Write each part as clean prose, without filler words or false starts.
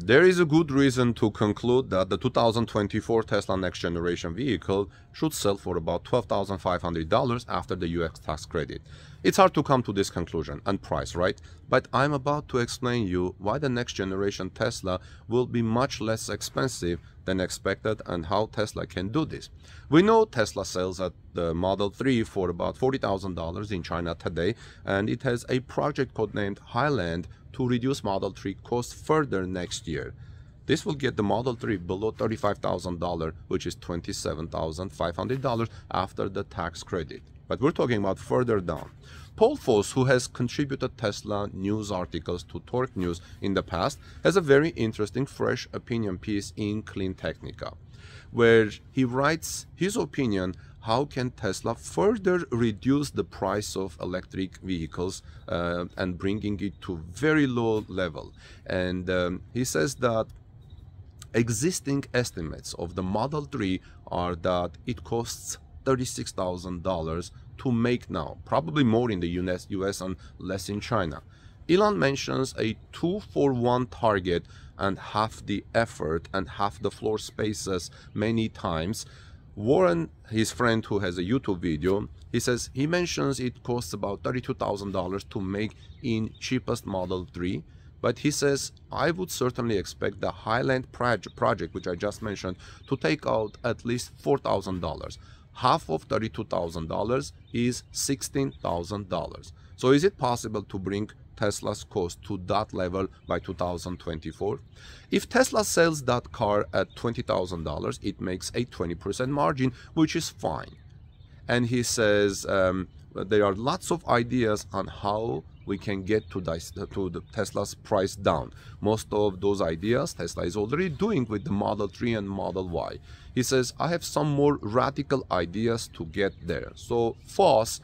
There is a good reason to conclude that the 2024 Tesla next generation vehicle should sell for about $12,500 after the US tax credit. It's hard to come to this conclusion and price, right? But I'm about to explain you why the next generation Tesla will be much less expensive than expected and how Tesla can do this. We know Tesla sells at the Model 3 for about $40,000 in China today, and it has a project codenamed Highland to reduce Model 3 costs further next year. This will get the Model 3 below $35,000, which is $27,500 after the tax credit. But we're talking about further down. Paul Fosse, who has contributed Tesla news articles to Torque News in the past, has a very interesting fresh opinion piece in Clean Technica, where he writes his opinion how can Tesla further reduce the price of electric vehicles and bringing it to very low level. And he says that existing estimates of the Model 3 are that it costs $36,000 to make now, probably more in the US and less in China. Elon mentions a 2-for-1 target and half the effort and half the floor spaces many times. Warren, his friend who has a YouTube video, he says he mentions it costs about $32,000 to make in cheapest Model 3. But he says, I would certainly expect the Highland project, which I just mentioned, to take out at least $4,000. Half of $32,000 is $16,000. So is it possible to bring Tesla's cost to that level by 2024? If Tesla sells that car at $20,000, it makes a 20% margin, which is fine. And he says there are lots of ideas on how we can get to the Tesla's price down. Most of those ideas Tesla is already doing with the Model 3 and Model Y. He says, I have some more radical ideas to get there. So Fosse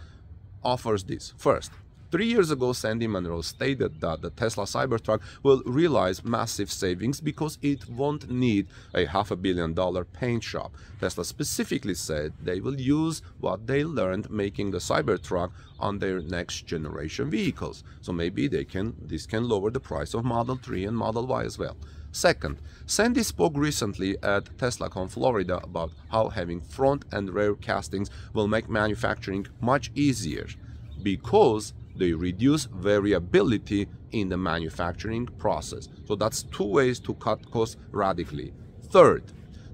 offers this. First, 3 years ago, Sandy Munro stated that the Tesla Cybertruck will realize massive savings because it won't need a $500 million paint shop. Tesla specifically said they will use what they learned making the Cybertruck on their next generation vehicles. So maybe this can lower the price of Model 3 and Model Y as well. Second, Sandy spoke recently at TeslaCon Florida about how having front and rear castings will make manufacturing much easier because they reduce variability in the manufacturing process. So that's two ways to cut costs radically. Third,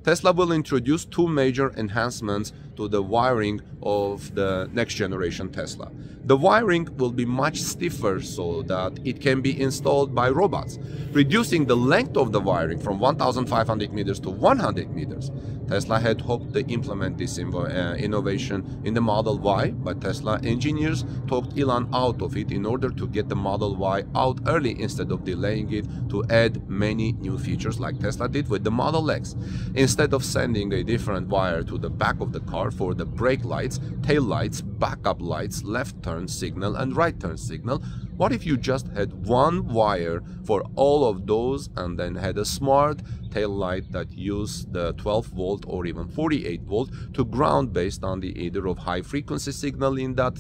Tesla will introduce two major enhancements to the wiring of the next generation Tesla. The wiring will be much stiffer so that it can be installed by robots, reducing the length of the wiring from 1,500 meters to 100 meters. Tesla had hoped to implement this innovation in the Model Y, but Tesla engineers talked Elon out of it in order to get the Model Y out early instead of delaying it to add many new features like Tesla did with the Model X. Instead of sending a different wire to the back of the car for the brake lights, tail lights, backup lights, left turn signal and right turn signal, what if you just had one wire for all of those and then had a smart tail light that used the 12 volt or even 48 volt to ground based on the either of high frequency signal in that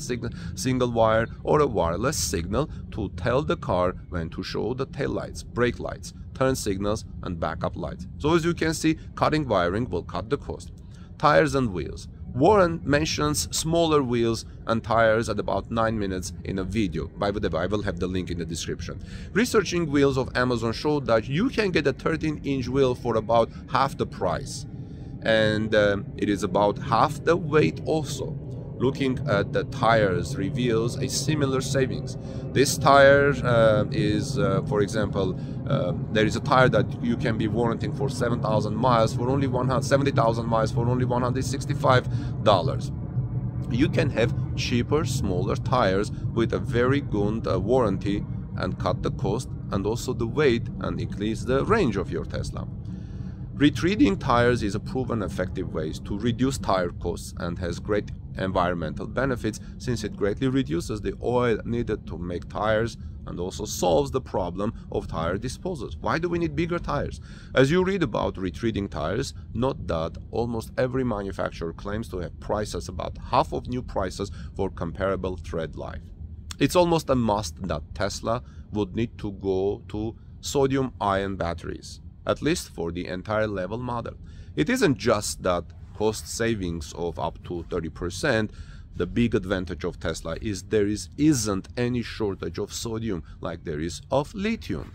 single wire or a wireless signal to tell the car when to show the tail lights, brake lights, turn signals and backup lights. So as you can see, cutting wiring will cut the cost. Tires and wheels. Warren mentions smaller wheels and tires at about 9 minutes in a video. By the way, I will have the link in the description. Researching wheels of Amazon showed that you can get a 13-inch wheel for about half the price. And it is about half the weight also. Looking at the tires reveals a similar savings. This tire is, for example, there is a tire that you can be warranting for 7,000 miles for only 170,000 miles for only $165. You can have cheaper, smaller tires with a very good warranty and cut the cost and also the weight and increase the range of your Tesla. Retreading tires is a proven effective way to reduce tire costs and has great environmental benefits since it greatly reduces the oil needed to make tires and also solves the problem of tire disposals. Why do we need bigger tires? As you read about retreading tires, note that almost every manufacturer claims to have prices about half of new prices for comparable tread life. It's almost a must that Tesla would need to go to sodium-ion batteries, at least for the entire level model. It isn't just that cost savings of up to 30%. The big advantage of Tesla is there isn't any shortage of sodium like there is of lithium.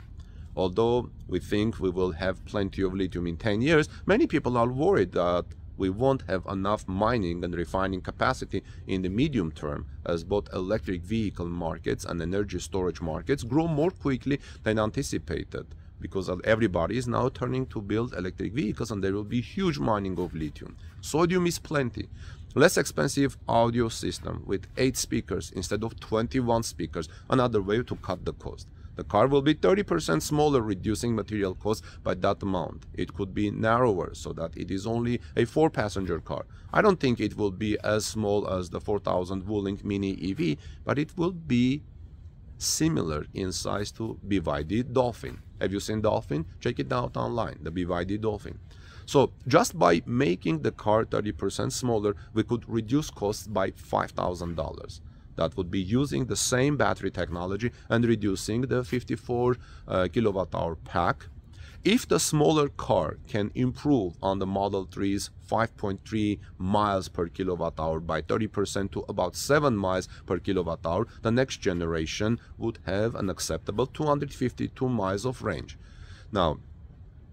Although we think we will have plenty of lithium in 10 years, many people are worried that we won't have enough mining and refining capacity in the medium term, as both electric vehicle markets and energy storage markets grow more quickly than anticipated, because everybody is now turning to build electric vehicles and there will be huge mining of lithium. Sodium is plenty. Less expensive audio system with 8 speakers instead of 21 speakers, another way to cut the cost. The car will be 30% smaller, reducing material costs by that amount. It could be narrower so that it is only a 4-passenger car. I don't think it will be as small as the 4000 Wuling Mini EV, but it will be similar in size to BYD Dolphin. Have you seen Dolphin? Check it out online, the BYD Dolphin. So just by making the car 30% smaller, we could reduce costs by $5,000. That would be using the same battery technology and reducing the 54 kilowatt-hour pack. If the smaller car can improve on the Model 3's 5.3 miles per kilowatt-hour by 30% to about 7 miles per kilowatt-hour, the next generation would have an acceptable 252 miles of range. Now,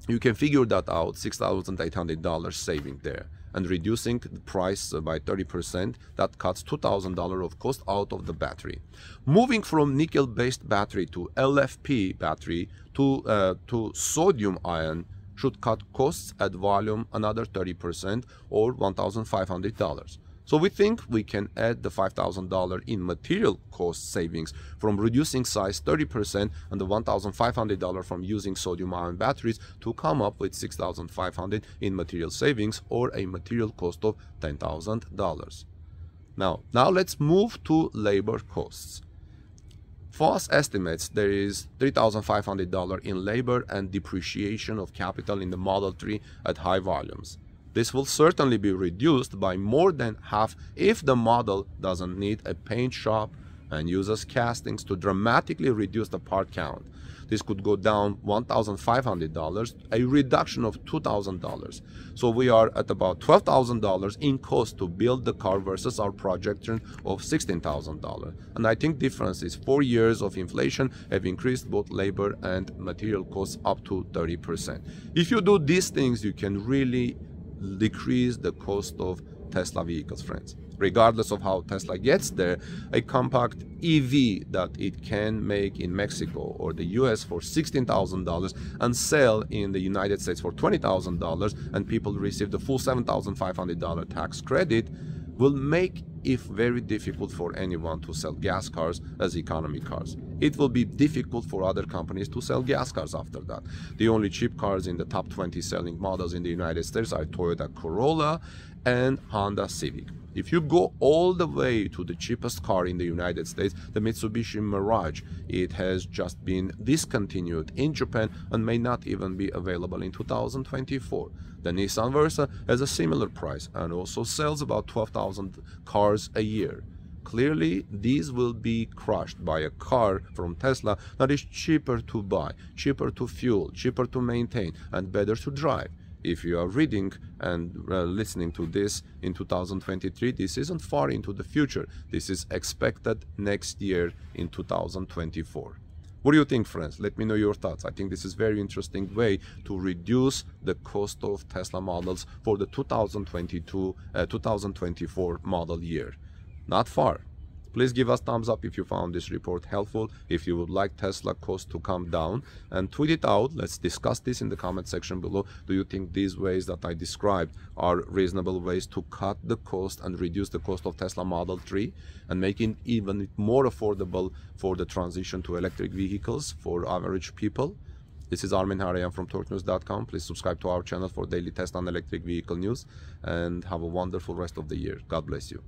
you can figure that out, $6,800 saving there. And reducing the price by 30%, that cuts $2,000 of cost out of the battery. Moving from nickel-based battery to LFP battery to sodium-ion should cut costs at volume another 30% or $1,500. So we think we can add the $5,000 in material cost savings from reducing size 30% and the $1,500 from using sodium-ion batteries to come up with $6,500 in material savings or a material cost of $10,000. Now let's move to labor costs. Fosse estimates there is $3,500 in labor and depreciation of capital in the Model 3 at high volumes. This will certainly be reduced by more than half if the model doesn't need a paint shop and uses castings to dramatically reduce the part count. This could go down $1,500, a reduction of $2,000. So we are at about $12,000 in cost to build the car versus our projection of $16,000. And I think difference is 4 years of inflation have increased both labor and material costs up to 30%. If you do these things, you can really decrease the cost of Tesla vehicles, friends. Regardless of how Tesla gets there, a compact EV that it can make in Mexico or the US for $16,000 and sell in the United States for $20,000 and people receive the full $7,500 tax credit will make it very difficult for anyone to sell gas cars as economy cars. It will be difficult for other companies to sell gas cars after that. The only cheap cars in the top 20 selling models in the United States are Toyota Corolla and Honda Civic. If you go all the way to the cheapest car in the United States, the Mitsubishi Mirage, it has just been discontinued in Japan and may not even be available in 2024. The Nissan Versa has a similar price and also sells about 12,000 cars a year. Clearly, these will be crushed by a car from Tesla that is cheaper to buy, cheaper to fuel, cheaper to maintain, and better to drive. If you are reading and listening to this in 2023, this isn't far into the future. This is expected next year in 2024. What do you think, friends? Let me know your thoughts. I think this is a very interesting way to reduce the cost of Tesla models for the 2024 model year. Not far. Please give us thumbs up if you found this report helpful, if you would like Tesla cost to come down, and tweet it out. Let's discuss this in the comment section below. Do you think these ways that I described are reasonable ways to cut the cost and reduce the cost of Tesla Model 3 and make it even more affordable for the transition to electric vehicles for average people? This is Armin Harayan from TorqueNews.com. Please subscribe to our channel for daily Tesla and electric vehicle news, and have a wonderful rest of the year. God bless you.